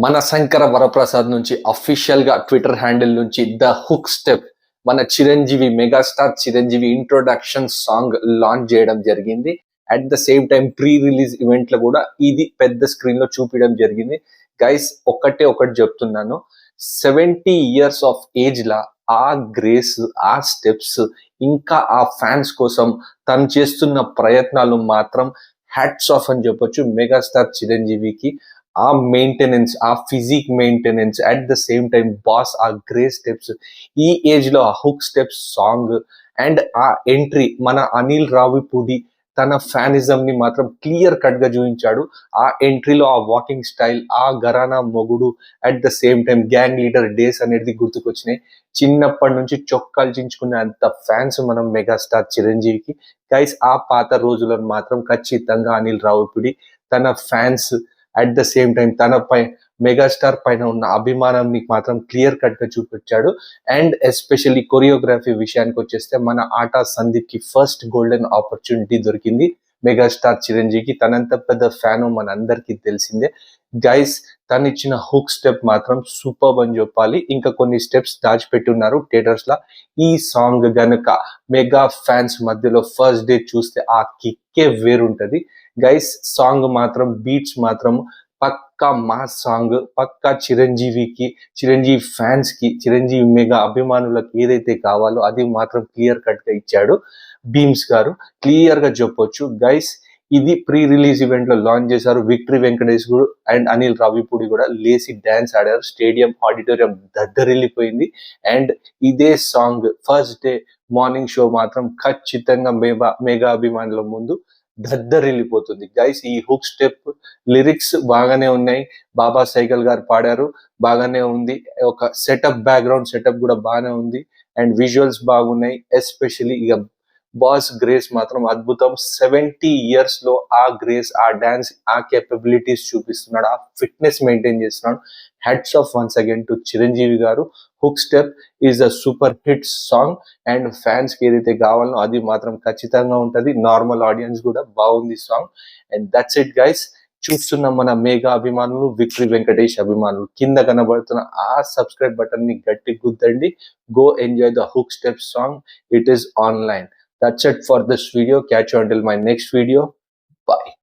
మన శంకర వరప్రసాద్ నుంచి అఫీషియల్ గా ట్విట్టర్ హ్యాండిల్ నుంచి ద హుక్ స్టెప్ మన Chiranjeevi megastar Chiranjeevi introduction song launch చేయడం జరిగింది. At the same time pre release event లో కూడా ఇది పెద్ద స్క్రీన్ లో చూపించడం జరిగింది. గైస్ ఒకటి చెప్తున్నాను, 70 years ఆఫ్ ఏజ్ లా ఆ గ్రేస్, ఆ స్టెప్స్, ఇంకా ఆ ఫ్యాన్స్ కోసం తను చేస్తున్న ప్రయత్నాలు మాత్రం హ్యాట్స్ ఆఫ్ అని చెప్పొచ్చు మెగాస్టార్ చిరంజీవికి. ఆ మెయింటెనెన్స్, ఆ physique maintenance, at the same time boss ఆ గ్రే స్టెప్స్, ఈ ఏజ్ లో ఆ హుక్ స్టెప్స్ సాంగ్ అండ్ ఆ ఎంట్రీ మన అనిల్ రావిపూడి తన ఫ్యానిజం ని మాత్రం క్లియర్ కట్ గా చూపించాడు. ఆ ఎంట్రీలో ఆ వాకింగ్ స్టైల్, ఆ గరానా మొగుడు, at the same time gang leader days అనేది గుర్తుకొచ్చినాయి. చిన్నప్పటి నుంచి చొక్కాలు చించుకునే అంత ఫ్యాన్స్ మనం మెగాస్టార్ చిరంజీవికి. గైస్ ఆ పాత రోజులను మాత్రం ఖచ్చితంగా అనిల్ రావిపూడి తన fans at the same time తనపై మెగాస్టార్ పైన ఉన్న అభిమానాన్ని మాత్రం క్లియర్ కట్ గా చూపించాడు. అండ్ ఎస్పెషల్లీ కొరియోగ్రఫీ విషయానికి వచ్చేస్తే మన ఆటా సందీప్ కి ఫస్ట్ గోల్డెన్ ఆపర్చునిటీ దొరికింది మెగాస్టార్ చిరంజీవికి. తనంత పెద్ద ఫ్యాన్ మన అందరికీ తెలిసిందే. గైస్ తను ఇచ్చిన హుక్ స్టెప్ మాత్రం సూపర్ అని చెప్పాలి. ఇంకా కొన్ని స్టెప్స్ దాచిపెట్టి ఉన్నారు థియేటర్స్ లా. ఈ సాంగ్ గనుక మెగా ఫ్యాన్స్ మధ్యలో ఫస్ట్ డే చూస్తే ఆ కిక్కే వేరుంటది. గైస్ సాంగ్ మాత్రం బీట్స్ మాత్రం పక్కా మాస్ సాంగ్, పక్కా చిరంజీవికి, చిరంజీవి ఫ్యాన్స్ కి, చిరంజీవి మెగా అభిమానులకు ఏదైతే కావాలో అది మాత్రం క్లియర్ కట్ గా ఇచ్చాడు బీమ్స్ గారు. క్లియర్ గా చెప్పొచ్చు గైస్. ఇది ప్రీ రిలీజ్ ఈవెంట్ లో లాంచ్ చేశారు. విక్టరీ వెంకటేష్ అండ్ అనిల్ రావిపూడి కూడా లేసి డాన్స్ ఆడారు. స్టేడియం ఆడిటోరియం దద్దరిల్లిపోయింది. అండ్ ఇదే song first day morning show మాత్రం ఖచ్చితంగా మెగా అభిమానుల ముందు దద్దరిల్లిపోతుంది. గైస్ ఈ హుక్ స్టెప్ లిరిక్స్ బాగానే ఉన్నాయి. బాబా సైగల్ గారు పాడారు, బాగానే ఉంది. ఒక సెటప్, బ్యాక్గ్రౌండ్ సెటప్ కూడా బాగానే ఉంది. అండ్ విజువల్స్ బాగున్నాయి. ఎస్పెషల్లీ ఇక బాస్ గ్రేస్ మాత్రం అద్భుతం. 70 years లో ఆ గ్రేస్, ఆ డాన్స్, ఆ కేపబిలిటీస్ చూపిస్తున్నాడు, ఆ ఫిట్నెస్ మెయింటైన్ చేస్తున్నాడు. Hats off once again to Chiranjeevi garu. Hook step is a super hit song. And fans కి ఏదైతే కావాలో అది మాత్రం ఖచ్చితంగా ఉంటది. నార్మల్ ఆడియన్స్ కూడా బాగుంది song. And that's it guys. చూస్తున్న మన మేఘా అభిమానులు, విక్టరీ వెంకటేష్ అభిమానులు, కింద కనబడుతున్న ఆ సబ్స్క్రైబ్ బటన్ ని గట్టి గుద్దండి. Go enjoy the hook step song. It is online. That's it for this video. Catch you until my next video. Bye.